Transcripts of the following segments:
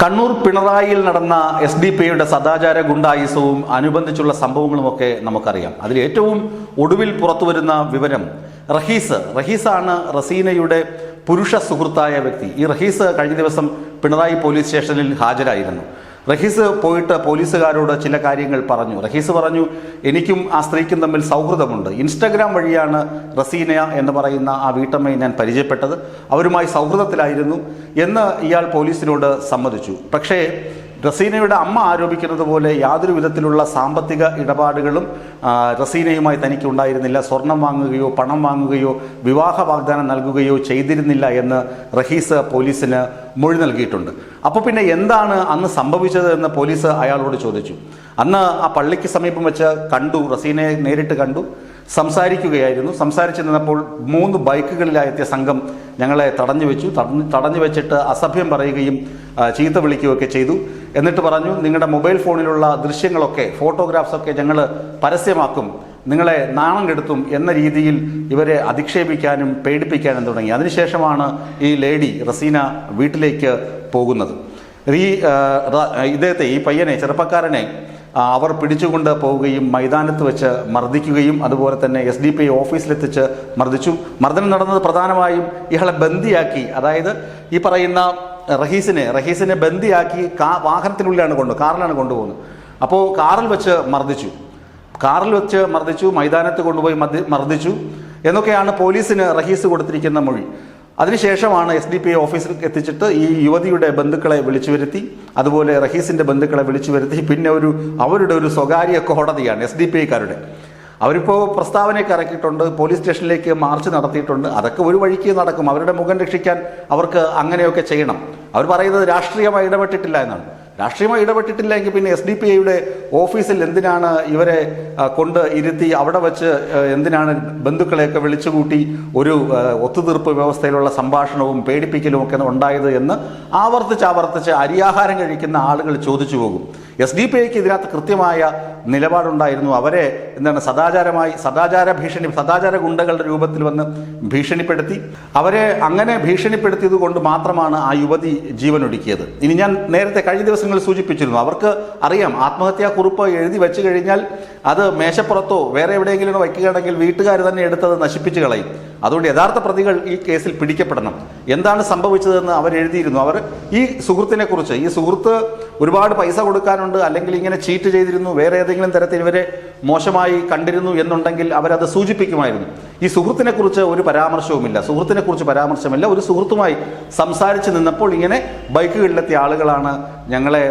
കണ്ണൂർ പിണറായിയിൽ നടന്ന SDPIയുടെ സദാചാര ഗുണ്ടായുസവും അനുബന്ധിച്ചുള്ള സംഭവങ്ങളുമൊക്കെ നമുക്കറിയാം. അതിൽ ഏറ്റവും ഒടുവിൽ പുറത്തുവരുന്ന വിവരം റഹീസാണ് റസീനയുടെ പുരുഷ സുഹൃത്തായ വ്യക്തി. ഈ റഹീസ് കഴിഞ്ഞ ദിവസം പിണറായി പോലീസ് സ്റ്റേഷനിൽ ഹാജരായിരുന്നു. റഹീസ് പോയിട്ട് പോലീസുകാരോട് ചില കാര്യങ്ങൾ പറഞ്ഞു. റഹീസ് പറഞ്ഞു, എനിക്കും ആ സ്ത്രീക്കും തമ്മിൽ സൗഹൃദമുണ്ട്. ഇൻസ്റ്റഗ്രാം വഴിയാണ് റസീന എന്ന് പറയുന്ന ആ വീട്ടമ്മയെ ഞാൻ പരിചയപ്പെട്ടത്, അവരുമായി സൗഹൃദത്തിലായിരുന്നു എന്ന് ഇയാൾ പോലീസിനോട് സമ്മതിച്ചു. പക്ഷേ റസീനയുടെ അമ്മ ആരോപിക്കുന്നത് പോലെ യാതൊരു വിധത്തിലുള്ള സാമ്പത്തിക ഇടപാടുകളും റസീനയുമായി തനിക്ക് ഉണ്ടായിരുന്നില്ല. സ്വർണം വാങ്ങുകയോ പണം വാങ്ങുകയോ വിവാഹ വാഗ്ദാനം നൽകുകയോ ചെയ്തിരുന്നില്ല എന്ന് റഹീസ് പോലീസിന് മൊഴി നൽകിയിട്ടുണ്ട്. അപ്പോൾ പിന്നെ എന്താണ് അന്ന് സംഭവിച്ചത് എന്ന് പോലീസ് അയാളോട് ചോദിച്ചു. അന്ന് ആ പള്ളിക്ക് സമീപം വെച്ച് കണ്ടു, റസീനയെ നേരിട്ട് കണ്ടു, സംസാരിക്കുകയായിരുന്നു. സംസാരിച്ചു നിന്നപ്പോൾ 3 ബൈക്കുകളിലായെത്തിയ സംഘം ഞങ്ങളെ തടഞ്ഞു വെച്ചിട്ട് അസഭ്യം പറയുകയും ചീത്ത വിളിക്കുകയൊക്കെ ചെയ്തു. എന്നിട്ട് പറഞ്ഞു, നിങ്ങളുടെ മൊബൈൽ ഫോണിലുള്ള ദൃശ്യങ്ങളൊക്കെ ഫോട്ടോഗ്രാഫ്സൊക്കെ ഞങ്ങൾ പരസ്യമാക്കും, നിങ്ങളെ നാണം കെടുത്തും എന്ന രീതിയിൽ ഇവരെ അധിക്ഷേപിക്കാനും പേടിപ്പിക്കാനും തുടങ്ങി. അതിനുശേഷമാണ് ഈ ലേഡി റസീന വീട്ടിലേക്ക് പോകുന്നത്. ഈ പയ്യനെ, ചെറുപ്പക്കാരനെ അവർ പിടിച്ചുകൊണ്ട് പോവുകയും മൈതാനത്ത് വെച്ച് മർദ്ദിക്കുകയും അതുപോലെ തന്നെ SDPI ഓഫീസിലെത്തിച്ച് മർദ്ദിച്ചു. മർദ്ദനം നടന്നത് പ്രധാനമായും ഇയാളെ ബന്ദിയാക്കി, അതായത് ഈ പറയുന്ന റഹീസിനെ ബന്ദിയാക്കി വാഹനത്തിനുള്ളിലാണ് കാറിലാണ് കൊണ്ടുപോകുന്നത്. അപ്പോൾ കാറിൽ വെച്ച് മർദ്ദിച്ചു, മൈതാനത്ത് കൊണ്ടുപോയി മർദ്ദിച്ചു എന്നൊക്കെയാണ് പോലീസിന് റഹീസ് കൊടുത്തിരിക്കുന്ന മൊഴി. അതിനുശേഷമാണ് SDPI ഓഫീസിൽ എത്തിച്ചിട്ട് ഈ യുവതിയുടെ ബന്ധുക്കളെ വിളിച്ചു വരുത്തി, അതുപോലെ റഹീസിന്റെ ബന്ധുക്കളെ വിളിച്ചു വരുത്തി. പിന്നെ അവരുടെ ഒരു സ്വകാര്യ കോടതിയാണ് SDPIക്കാരുടെ. അവരിപ്പോൾ പ്രസ്താവനയൊക്കെ ഇറക്കിയിട്ടുണ്ട്, പോലീസ് സ്റ്റേഷനിലേക്ക് മാർച്ച് നടത്തിയിട്ടുണ്ട്. അതൊക്കെ ഒരു വഴിക്ക് നടക്കും. അവരുടെ മുഖം രക്ഷിക്കാൻ അവർക്ക് അങ്ങനെയൊക്കെ ചെയ്യണം. അവർ പറയുന്നത് രാഷ്ട്രീയമായി ഇടപെട്ടിട്ടില്ല എന്നാണ്. രാഷ്ട്രീയമായി ഇടപെട്ടിട്ടില്ലെങ്കിൽ പിന്നെ SDPIയുടെ ഓഫീസിൽ എന്തിനാണ് ഇവരെ കൊണ്ട് ഇരുത്തി അവിടെ വെച്ച് എന്തിനാണ് ബന്ധുക്കളെയൊക്കെ വിളിച്ചുകൂട്ടി ഒരു ഒത്തുതീർപ്പ് വ്യവസ്ഥയിലുള്ള സംഭാഷണവും പേടിപ്പിക്കലും ഒക്കെ ഉണ്ടായത് എന്ന് ആവർത്തിച്ച് അരിയാഹാരം കഴിക്കുന്ന ആളുകൾ ചോദിച്ചു പോകും. SDPIക്ക് ഇതിനകത്ത് കൃത്യമായ നിലപാടുണ്ടായിരുന്നു. അവരെ സദാചാര ഗുണ്ടകളുടെ രൂപത്തിൽ വന്ന് ഭീഷണിപ്പെടുത്തി. അവരെ അങ്ങനെ ഭീഷണിപ്പെടുത്തിയത് കൊണ്ട് മാത്രമാണ് ആ യുവതി ജീവനൊടുക്കിയത്. ഇനി ഞാൻ നേരത്തെ കഴിഞ്ഞ ദിവസങ്ങളിൽ സൂചിപ്പിച്ചിരുന്നു, അവർക്ക് അറിയാം ആത്മഹത്യാക്കുറിപ്പ് എഴുതി വെച്ച് കഴിഞ്ഞാൽ അത് മേശപ്പുറത്തോ വേറെ എവിടെയെങ്കിലും വയ്ക്കുകയാണെങ്കിൽ വീട്ടുകാർ തന്നെ എടുത്തത് നശിപ്പിച്ച് കളയും. അതുകൊണ്ട് യഥാർത്ഥ പ്രതികൾ ഈ കേസിൽ പിടിക്കപ്പെടണം. എന്താണ് സംഭവിച്ചതെന്ന് അവരെഴുതിയിരുന്നു. അവർ ഈ സുഹൃത്ത് ഒരുപാട് പൈസ കൊടുക്കാനുണ്ട്, അല്ലെങ്കിൽ ഇങ്ങനെ ചീറ്റ് ചെയ്തിരുന്നു, വേറെ ഏതെങ്കിലും തരത്തിൽ ഇവരെ മോശമായി കണ്ടിരുന്നു എന്നുണ്ടെങ്കിൽ അവരത് സൂചിപ്പിക്കുമായിരുന്നു. ഈ സുഹൃത്തിനെ കുറിച്ച് ഒരു പരാമർശമില്ല. ഒരു സുഹൃത്തുമായി സംസാരിച്ച് നിന്നപ്പോൾ ഇങ്ങനെ ബൈക്കുകളിലെത്തിയ ആളുകളാണ് ഞങ്ങളെ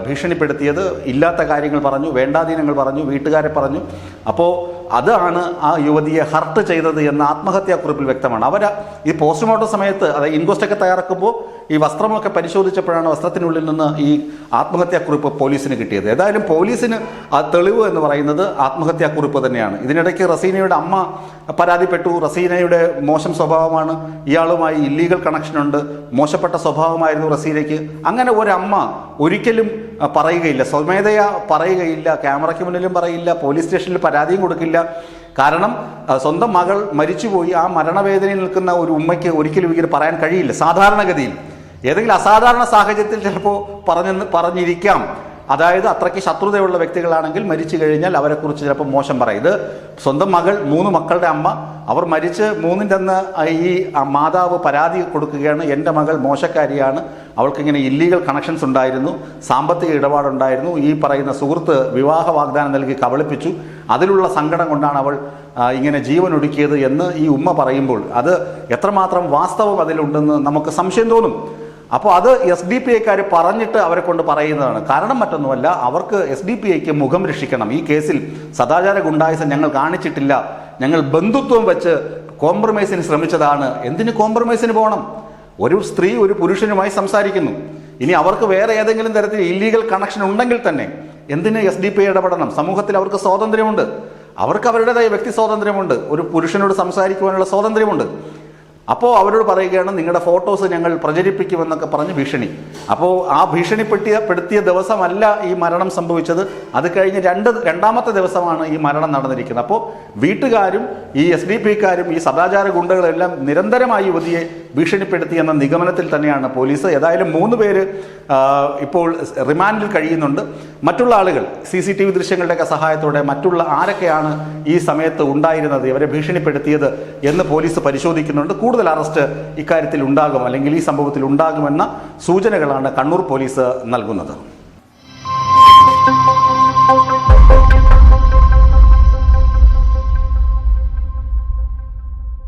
ഭീഷണിപ്പെടുത്തിയത്, ഇല്ലാത്ത കാര്യങ്ങൾ പറഞ്ഞു, വേണ്ടാധീനങ്ങൾ പറഞ്ഞു, വീട്ടുകാരെ പറഞ്ഞു. അപ്പോൾ അതാണ് ആ യുവതിയെ ഹർട്ട് ചെയ്തത് എന്ന് ആത്മഹത്യാക്കുറിപ്പിൽ വ്യക്തമാണ്. ഈ പോസ്റ്റ്മോർട്ടം സമയത്ത്, അതായത് ഇൻക്വസ്റ്റൊക്കെ തയ്യാറാക്കുമ്പോൾ ഈ വസ്ത്രമൊക്കെ പരിശോധിച്ചപ്പോഴാണ് വസ്ത്രത്തിനുള്ളിൽ നിന്ന് ഈ ആത്മഹത്യാക്കുറിപ്പ് പോലീസിന് കിട്ടിയത്. ഏതായാലും പോലീസിന് ആ തെളിവ് എന്ന് പറയുന്നത് ആത്മഹത്യാക്കുറിപ്പ് തന്നെയാണ്. ഇതിനിടയ്ക്ക് റസീനയുടെ അമ്മ പരാതിപ്പെട്ടു. റസീനയുടെ മോശം സ്വഭാവമാണ്, ഇയാളുമായി ഇല്ലീഗൽ കണക്ഷനുണ്ട്, മോശപ്പെട്ട സ്വഭാവമായിരുന്നു റസീനയ്ക്ക്. അങ്ങനെ ഒരമ്മ ഒരിക്കലും പറയുകയില്ല, സ്വമേധയാ പറയുകയില്ല, ക്യാമറയ്ക്ക് മുന്നിലും പറയില്ല, പോലീസ് സ്റ്റേഷനിൽ പരാതിയും കൊടുക്കില്ല. കാരണം സ്വന്തം മകൾ മരിച്ചുപോയി, ആ മരണവേദനയിൽ നിൽക്കുന്ന ഒരു ഉമ്മയ്ക്ക് ഒരിക്കലും ഇങ്ങനെ പറയാൻ കഴിയില്ല. സാധാരണഗതിയിൽ ഏതെങ്കിലും അസാധാരണ സാഹചര്യത്തിൽ ചിലപ്പോൾ പറഞ്ഞിരിക്കാം. അതായത് അത്രയ്ക്ക് ശത്രുതയുള്ള വ്യക്തികളാണെങ്കിൽ മരിച്ചു കഴിഞ്ഞാൽ അവരെക്കുറിച്ച് ചിലപ്പോൾ മോശം പറയും. ഇത് സ്വന്തം മകൾ, 3 മക്കളുടെ അമ്മ, അവർ മരിച്ച് 3ൻ്റെ അന്ന് ഈ മാതാവ് പരാതി കൊടുക്കുകയാണ്, എൻ്റെ മകൾ മോശക്കാരിയാണ്, അവൾക്കിങ്ങനെ ഇല്ലീഗൽ കണക്ഷൻസ് ഉണ്ടായിരുന്നു, സാമ്പത്തിക ഇടപാടുണ്ടായിരുന്നു, ഈ പറയുന്ന സുഹൃത്ത് വിവാഹ വാഗ്ദാനം നൽകി കബളിപ്പിച്ചു, അതിലുള്ള സങ്കടം കൊണ്ടാണ് അവൾ ഇങ്ങനെ ജീവനൊടുക്കിയത് എന്ന് ഈ ഉമ്മ പറയുമ്പോൾ അത് എത്രമാത്രം വാസ്തവം അതിലുണ്ടെന്ന് നമുക്ക് സംശയം തോന്നും. അപ്പോൾ അത് SDPIക്കാർ പറഞ്ഞിട്ട് അവരെ കൊണ്ട് പറയുന്നതാണ്. കാരണം മറ്റൊന്നുമല്ല, അവർക്ക് SDPIക്ക് മുഖം രക്ഷിക്കണം. ഈ കേസിൽ സദാചാര ഗുണ്ടായുസം ഞങ്ങൾ കാണിച്ചിട്ടില്ല, ഞങ്ങൾ ബന്ധുത്വം വെച്ച് കോംപ്രമൈസിന് ശ്രമിച്ചതാണ്. എന്തിന് കോംപ്രമൈസിന് പോകണം? ഒരു സ്ത്രീ ഒരു പുരുഷനുമായി സംസാരിക്കുന്നു, ഇനി അവർക്ക് വേറെ ഏതെങ്കിലും തരത്തിൽ ഇല്ലീഗൽ കണക്ഷൻ ഉണ്ടെങ്കിൽ തന്നെ എന്തിന് SDPI ഇടപെടണം? സമൂഹത്തിൽ അവർക്ക് സ്വാതന്ത്ര്യമുണ്ട്, അവർക്ക് അവരുടേതായ വ്യക്തി സ്വാതന്ത്ര്യമുണ്ട്, ഒരു പുരുഷനോട് സംസാരിക്കുവാനുള്ള സ്വാതന്ത്ര്യമുണ്ട്. അപ്പോൾ അവരോട് പറയുകയാണ്, നിങ്ങളുടെ ഫോട്ടോസ് ഞങ്ങൾ പ്രചരിപ്പിക്കുമെന്നൊക്കെ പറഞ്ഞ് ഭീഷണി. അപ്പോൾ ആ ഭീഷണിപ്പെടുത്തിയ ദിവസമല്ല ഈ മരണം സംഭവിച്ചത്, അത് കഴിഞ്ഞ് രണ്ടാമത്തെ ദിവസമാണ് ഈ മരണം നടന്നിരിക്കുന്നത്. അപ്പോൾ വീട്ടുകാരും ഈ SDPIക്കാരും ഈ സദാചാര ഗുണ്ടകളെല്ലാം നിരന്തരമായി യുവതിയെ ഭീഷണിപ്പെടുത്തി എന്ന നിഗമനത്തിൽ തന്നെയാണ് പോലീസ്. ഏതായാലും 3 പേര് ഇപ്പോൾ റിമാൻഡിൽ കഴിയുന്നുണ്ട്. മറ്റുള്ള ആളുകൾ CCTV ദൃശ്യങ്ങളുടെയൊക്കെ സഹായത്തോടെ മറ്റുള്ള ആരൊക്കെയാണ് ഈ സമയത്ത് ഉണ്ടായിരുന്നത്, ഇവരെ ഭീഷണിപ്പെടുത്തിയത് എന്ന് പോലീസ് പരിശോധിക്കുന്നുണ്ട്. കൂടുതൽ അറസ്റ്റ് ഇക്കാര്യത്തിൽ ഉണ്ടാകും, അല്ലെങ്കിൽ ഈ സംഭവത്തിൽ ഉണ്ടാകുമെന്ന സൂചനകളാണ് കണ്ണൂർ പോലീസ് നൽകുന്നത്.